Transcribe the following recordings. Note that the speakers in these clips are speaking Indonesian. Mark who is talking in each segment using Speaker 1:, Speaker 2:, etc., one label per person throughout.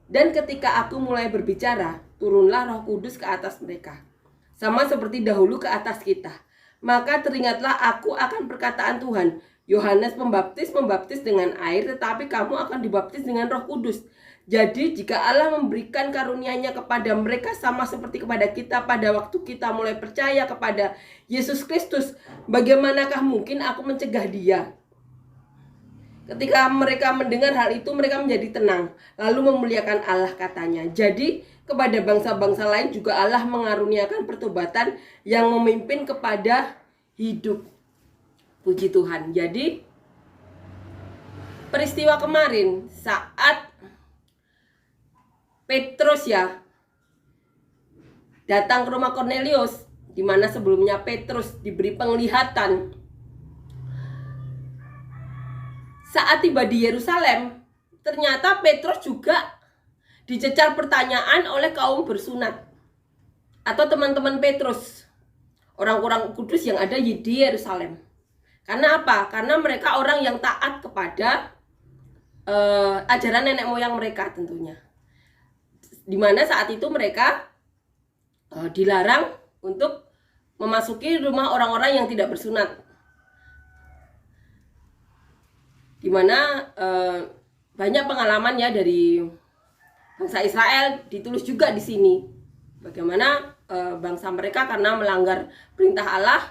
Speaker 1: Dan ketika aku mulai berbicara, turunlah Roh Kudus ke atas mereka, sama seperti dahulu ke atas kita. Maka teringatlah aku akan perkataan Tuhan, Yohanes membaptis dengan air, tetapi kamu akan dibaptis dengan Roh Kudus. Jadi jika Allah memberikan karunia-Nya kepada mereka sama seperti kepada kita pada waktu kita mulai percaya kepada Yesus Kristus, bagaimanakah mungkin aku mencegah dia? Ketika mereka mendengar hal itu, mereka menjadi tenang, lalu memuliakan Allah, katanya. Jadi kepada bangsa-bangsa lain juga Allah mengaruniakan pertobatan yang memimpin kepada hidup. Puji Tuhan. Jadi peristiwa kemarin saat Petrus datang ke rumah Kornelius, di mana sebelumnya Petrus diberi penglihatan. Saat tiba di Yerusalem, ternyata Petrus juga dicecar pertanyaan oleh kaum bersunat atau teman-teman Petrus, orang-orang kudus yang ada di Yerusalem. Karena apa? Karena mereka orang yang taat kepada ajaran nenek moyang mereka tentunya. Dimana saat itu mereka dilarang untuk memasuki rumah orang-orang yang tidak bersunat. Dimana banyak pengalaman dari bangsa Israel ditulis juga di sini. Bagaimana bangsa mereka karena melanggar perintah Allah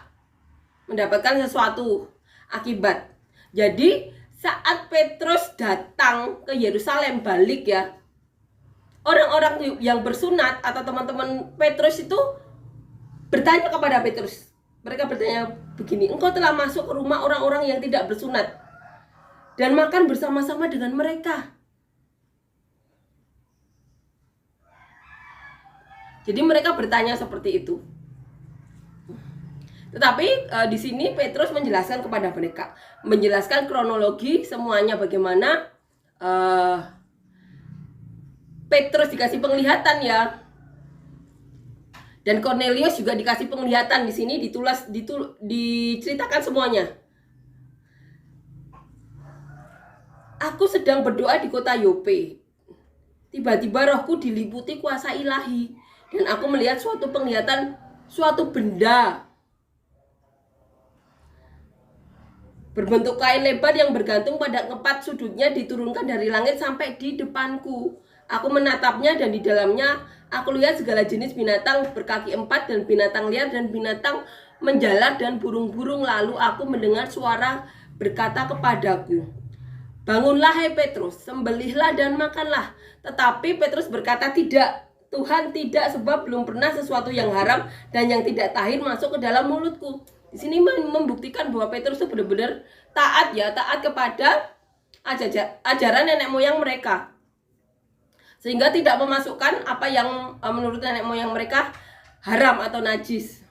Speaker 1: mendapatkan sesuatu akibat. Jadi saat Petrus datang ke Yerusalem balik orang-orang yang bersunat atau teman-teman Petrus itu bertanya kepada Petrus. Mereka bertanya begini, engkau telah masuk ke rumah orang-orang yang tidak bersunat dan makan bersama-sama dengan mereka. Jadi mereka bertanya seperti itu. Tetapi di sini Petrus menjelaskan kepada mereka, menjelaskan kronologi semuanya bagaimana Petrus dikasih penglihatan dan Kornelius juga dikasih penglihatan. Di sini diceritakan semuanya. Aku sedang berdoa di kota Yope. Tiba-tiba rohku diliputi kuasa ilahi dan aku melihat suatu penglihatan, suatu benda berbentuk kain lebar yang bergantung pada keempat sudutnya diturunkan dari langit sampai di depanku. Aku menatapnya dan di dalamnya aku lihat segala jenis binatang berkaki empat dan binatang liar dan binatang menjalar dan burung-burung. Lalu aku mendengar suara berkata kepadaku, bangunlah hai Petrus, sembelihlah dan makanlah. Tetapi Petrus berkata, tidak Tuhan, tidak, sebab belum pernah sesuatu yang haram dan yang tidak tahir masuk ke dalam mulutku. Di sini membuktikan bahwa Petrus itu benar-benar taat kepada ajaran nenek moyang mereka, sehingga tidak memasukkan apa yang menurut nenek moyang mereka haram atau najis.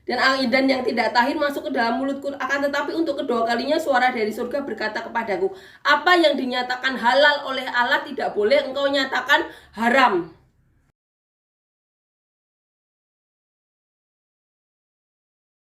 Speaker 1: Dan yang tidak tahir masuk ke dalam mulutku. Akan tetapi untuk kedua kalinya suara dari surga berkata kepadaku, apa yang dinyatakan halal oleh Allah tidak boleh engkau nyatakan haram.